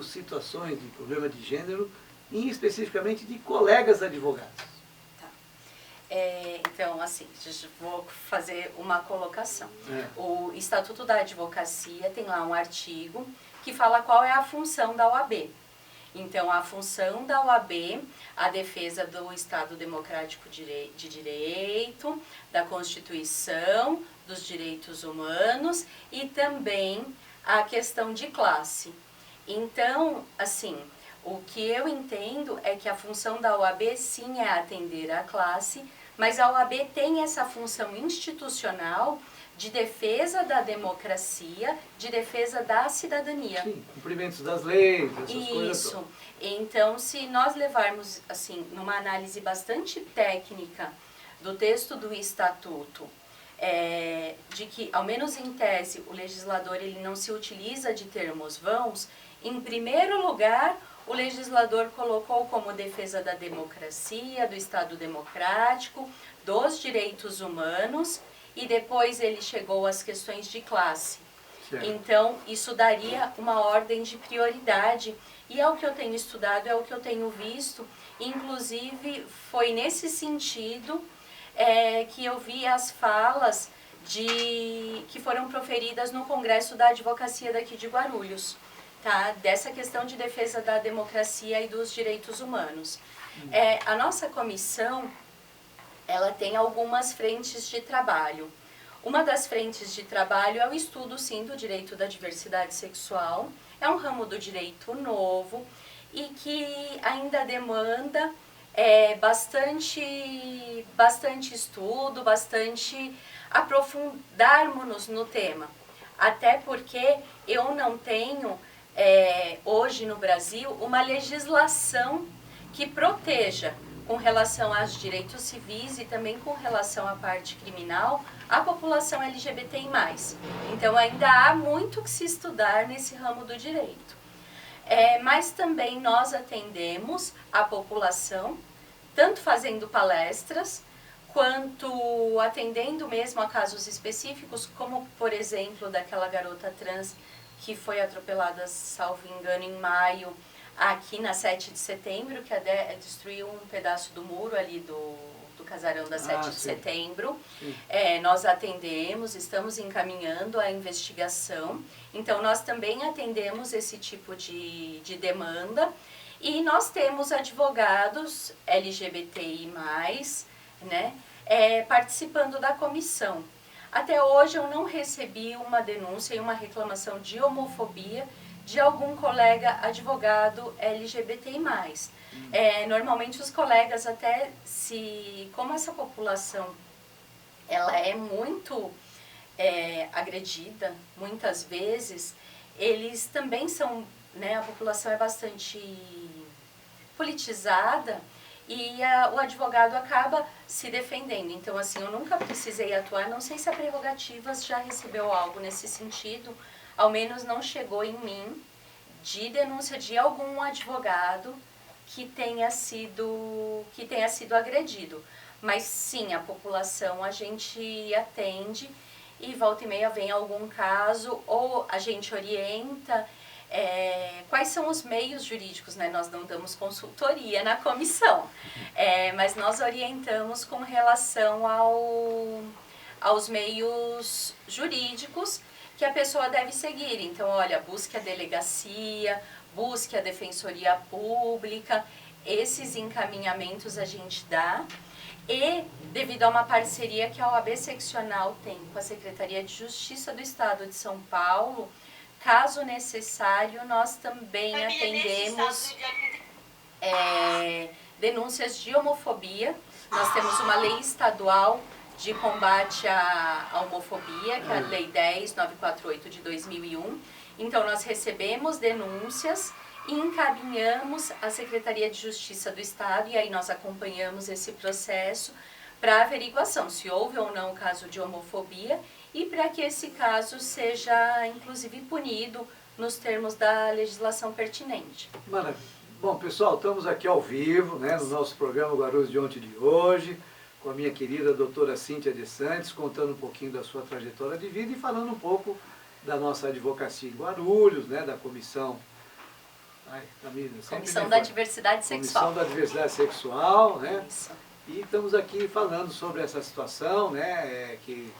situações de problema de gênero, e especificamente de colegas advogados. Tá. Então, assim, vou fazer uma colocação. O Estatuto da Advocacia tem lá um artigo que fala qual é a função da OAB. Então, a função da OAB, a defesa do Estado Democrático de Direito, da Constituição, dos direitos humanos e também a questão de classe. Então, assim, o que eu entendo é que a função da OAB sim é atender a classe, mas a OAB tem essa função institucional de defesa da democracia, de defesa da cidadania. Sim, cumprimentos das leis, essas coisas. Isso. Então, se nós levarmos, assim, numa análise bastante técnica do texto do Estatuto, de que, ao menos em tese, o legislador ele não se utiliza de termos vãos, em primeiro lugar, o legislador colocou como defesa da democracia, do Estado democrático, dos direitos humanos, e depois ele chegou às questões de classe. Certo. Então, isso daria uma ordem de prioridade, e é o que eu tenho estudado, é o que eu tenho visto, inclusive foi nesse sentido que eu vi as falas que foram proferidas no Congresso da Advocacia daqui de Guarulhos, tá? Dessa questão de defesa da democracia e dos direitos humanos. A nossa comissão, ela tem algumas frentes de trabalho. Uma das frentes de trabalho é o estudo, sim, do direito da diversidade sexual. É um ramo do direito novo e que ainda demanda bastante estudo, bastante aprofundarmos no tema. Até porque eu não tenho, hoje no Brasil, uma legislação que proteja com relação aos direitos civis e também com relação à parte criminal, a população LGBTI+. Então ainda há muito que se estudar nesse ramo do direito. Mas também nós atendemos a população, tanto fazendo palestras, quanto atendendo mesmo a casos específicos, como por exemplo daquela garota trans que foi atropelada, salvo engano, em maio, aqui na 7 de setembro, que destruiu um pedaço do muro ali do casarão da 7 de setembro. Nós atendemos, estamos encaminhando a investigação, então nós também atendemos esse tipo de demanda, e nós temos advogados LGBTI+, né, participando da comissão. Até hoje eu não recebi uma denúncia e uma reclamação de homofobia de algum colega advogado LGBTI+. Normalmente os colegas até como essa população ela é muito agredida, muitas vezes, eles também são, né, a população é bastante politizada e o advogado acaba se defendendo. Então, assim, eu nunca precisei atuar, não sei se a Prerrogativas já recebeu algo nesse sentido, ao menos não chegou em mim, de denúncia de algum advogado que tenha sido agredido. Mas sim, a população a gente atende e volta e meia vem algum caso, ou a gente orienta quais são os meios jurídicos, né? Nós não damos consultoria na comissão, mas nós orientamos com relação aos meios jurídicos que a pessoa deve seguir. Então, olha, busque a delegacia, busque a defensoria pública, esses encaminhamentos a gente dá. E, devido a uma parceria que a OAB Seccional tem com a Secretaria de Justiça do Estado de São Paulo, caso necessário, nós também atendemos denúncias de homofobia. Nós temos uma lei estadual de combate à homofobia, que é a Lei 10.948 de 2001. Então, nós recebemos denúncias e encaminhamos à Secretaria de Justiça do Estado, e aí nós acompanhamos esse processo para averiguação se houve ou não o caso de homofobia e para que esse caso seja, inclusive, punido nos termos da legislação pertinente. Maravilha. Bom, pessoal, estamos aqui ao vivo, né, no nosso programa Guarulhos de Ontem de hoje, com a minha querida doutora Cíntia de Santos, contando um pouquinho da sua trajetória de vida e falando um pouco da nossa advocacia em Guarulhos, né, da comissão Camila, sempre Comissão me da foi. Diversidade Sexual. Comissão da Diversidade Sexual, né? Isso. E estamos aqui falando sobre essa situação, né? Que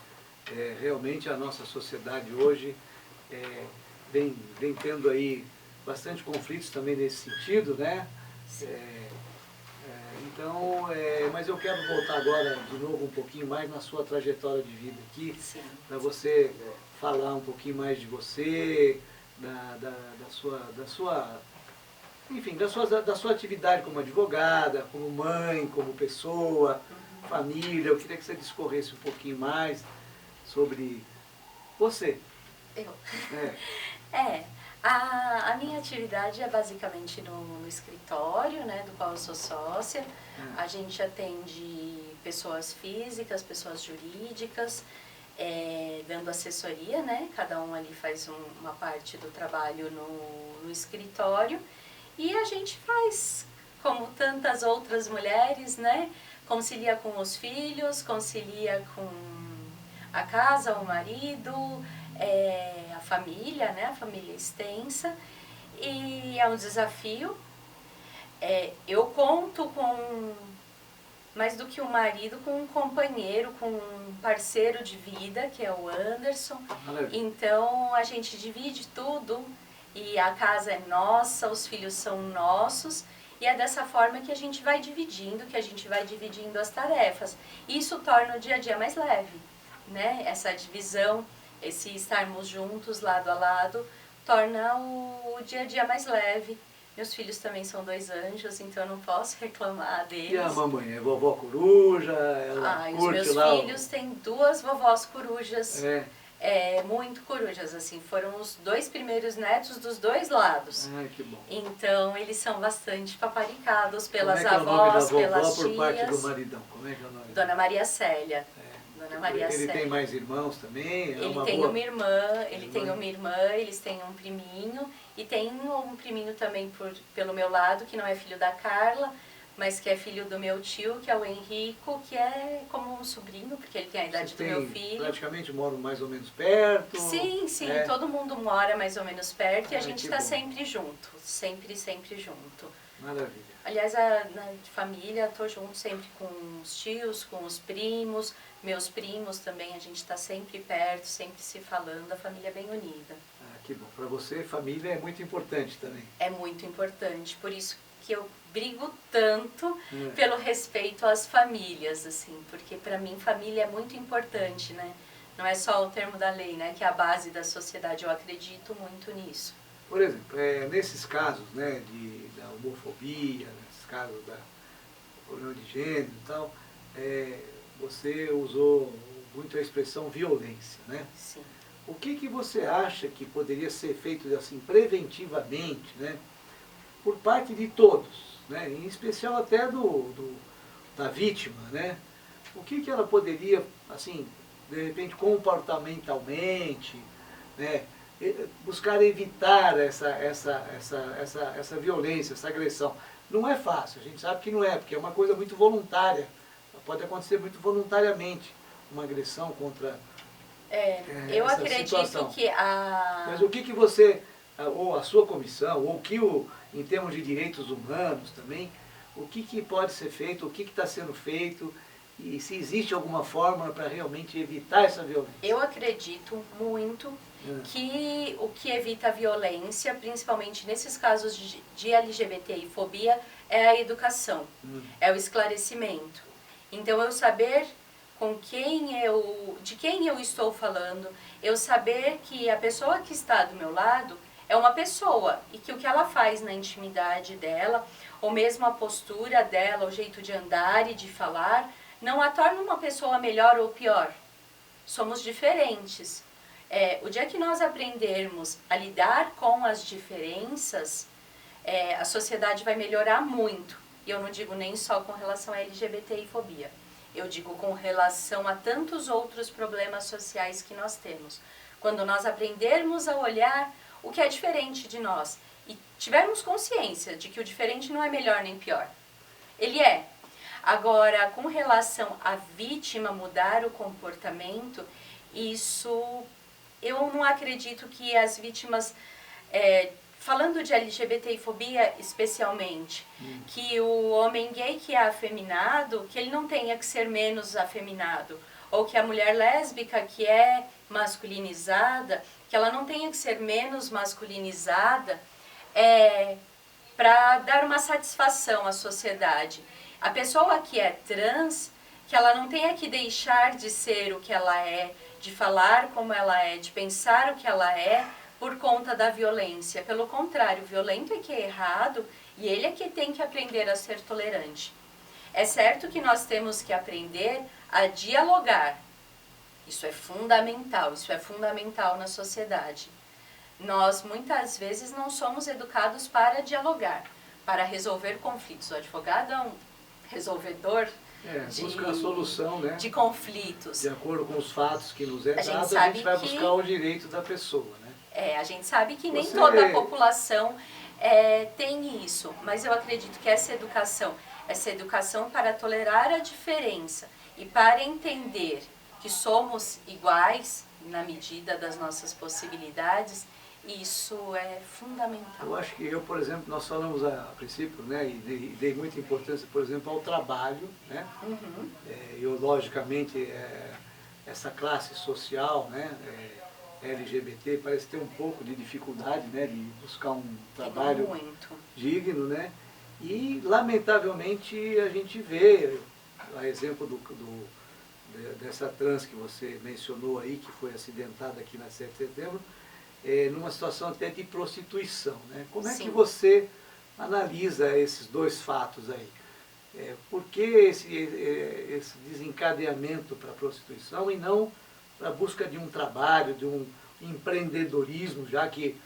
realmente a nossa sociedade hoje vem tendo aí bastante conflitos também nesse sentido, né? Então, mas eu quero voltar agora de novo um pouquinho mais na sua trajetória de vida aqui, para você falar um pouquinho mais de você, enfim, da sua atividade como advogada, como mãe, como pessoa, família. Eu queria que você discorresse um pouquinho mais sobre você. Eu? A minha atividade é basicamente no escritório, né, do qual eu sou sócia. A gente atende pessoas físicas, pessoas jurídicas, dando assessoria, né? Cada um ali faz uma parte do trabalho no escritório. E a gente faz, como tantas outras mulheres, né? Concilia com os filhos, concilia com a casa, o marido, a família, né? A família extensa. E é um desafio. Eu conto com, mais do que um marido, com um companheiro, com um parceiro de vida, que é o Anderson. Então a gente divide tudo. E a casa é nossa, os filhos são nossos, e é dessa forma que a gente vai dividindo, as tarefas. Isso torna o dia a dia mais leve, né? Essa divisão, esse estarmos juntos, lado a lado, torna o dia a dia mais leve. Meus filhos também são 2 anjos, então eu não posso reclamar deles. E a mamãe? É vovó coruja? Ela curte os meus lá filhos têm 2 vovós corujas. Muito corujas, assim, foram os 2 primeiros netos dos 2 lados. Que bom. Então, eles são bastante paparicados pelas avós, pelas tias. Como é que é o nome da vovó por parte do maridão? Como é que é o nome? Dona Maria Célia. Dona Maria Ele Célia. tem mais irmãos também? Ele tem uma irmã, eles têm um priminho, e tem um priminho também pelo meu lado, que não é filho da Carla, mas que é filho do meu tio, que é o Henrico, que é como um sobrinho, porque ele tem a idade do meu filho. Praticamente moram mais ou menos perto? Sim, todo mundo mora mais ou menos perto, e a gente está sempre junto, sempre junto. Maravilha. Aliás, na família, estou junto sempre com os tios, com os primos, meus primos também, a gente está sempre perto, sempre se falando, a família é bem unida. Que bom. Para você, família é muito importante também. É muito importante, por isso que eu brigo tanto pelo respeito às famílias, assim, porque para mim família é muito importante, né? Não é só o termo da lei, né, que é a base da sociedade, eu acredito muito nisso. Por exemplo, nesses casos, né, da homofobia, nesses casos da problema de gênero e tal, você usou muito a expressão violência, né? Sim. O que você acha que poderia ser feito assim preventivamente, né, por parte de todos, né, em especial até da vítima, né? O que ela poderia, assim, de repente comportamentalmente, né, buscar evitar essa violência, essa agressão? Não é fácil, a gente sabe que não é, porque é uma coisa muito voluntária, pode acontecer muito voluntariamente uma agressão contra eu essa acredito situação. que Mas o que você, ou a sua comissão, ou em termos de direitos humanos também, o que pode ser feito, o que está sendo feito, e se existe alguma forma para realmente evitar essa violência? Eu acredito muito que o que evita a violência, principalmente nesses casos de LGBT e fobia, é a educação, é o esclarecimento. Então, eu saber de quem eu estou falando, eu saber que a pessoa que está do meu lado é uma pessoa e que o que ela faz na intimidade dela, ou mesmo a postura dela, o jeito de andar e de falar, não a torna uma pessoa melhor ou pior. Somos diferentes. O dia que nós aprendermos a lidar com as diferenças, a sociedade vai melhorar muito. E eu não digo nem só com relação a LGBT e fobia. Eu digo com relação a tantos outros problemas sociais que nós temos. Quando nós aprendermos a olhar o que é diferente de nós e tivermos consciência de que o diferente não é melhor nem pior. Ele é. Agora, com relação à vítima mudar o comportamento, isso eu não acredito que as vítimas falando de LGBTfobia especialmente, que o homem gay que é afeminado, que ele não tenha que ser menos afeminado, ou que a mulher lésbica que é masculinizada, que ela não tenha que ser menos masculinizada, para dar uma satisfação à sociedade. A pessoa que é trans, que ela não tenha que deixar de ser o que ela é, de falar como ela é, de pensar o que ela é, por conta da violência. Pelo contrário, o violento é que é errado e ele é que tem que aprender a ser tolerante. É certo que nós temos que aprender a dialogar. Isso é fundamental na sociedade. Nós, muitas vezes, não somos educados para dialogar, para resolver conflitos. O advogado é um resolvedor busca a solução, né, de conflitos. De acordo com os fatos que nos é dado, a gente vai buscar o direito da pessoa, né? A gente sabe que nem toda a população tem isso, mas eu acredito que essa educação para tolerar a diferença e para entender que somos iguais na medida das nossas possibilidades, isso é fundamental. Eu acho que por exemplo, nós falamos a princípio, né, e dei muita importância, por exemplo, ao trabalho, né? Eu, logicamente, essa classe social, né, LGBT, parece ter um pouco de dificuldade, né, de buscar um trabalho digno, né? E, lamentavelmente, a gente vê, a exemplo dessa trans que você mencionou aí, que foi acidentada aqui na 7 de setembro, numa situação até de prostituição, né? Como é que você analisa esses dois fatos aí? Por que esse desencadeamento para a prostituição e não para a busca de um trabalho, de um empreendedorismo, já que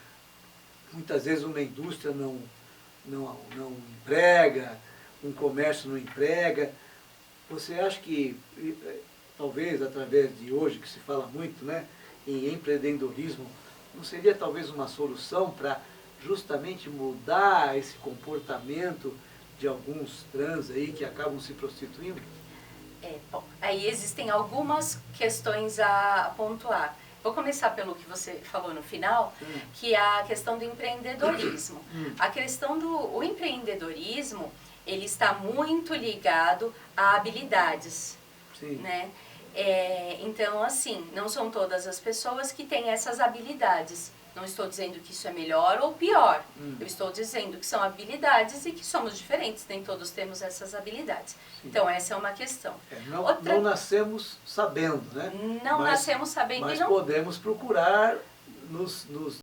muitas vezes uma indústria não emprega, um comércio não emprega? Você acha que, talvez através de hoje, que se fala muito, né, em empreendedorismo, não seria talvez uma solução para justamente mudar esse comportamento de alguns trans aí que acabam se prostituindo? Bom, aí existem algumas questões a pontuar. Vou começar pelo que você falou no final, que é a questão do empreendedorismo. A questão do empreendedorismo, ele está muito ligado a habilidades, né? Então, assim, não são todas as pessoas que têm essas habilidades. Não estou dizendo que isso é melhor ou pior. Eu estou dizendo que são habilidades e que somos diferentes. Nem todos temos essas habilidades. Então, essa é uma questão. Não nascemos sabendo, né? Não nascemos sabendo. Mas podemos procurar nos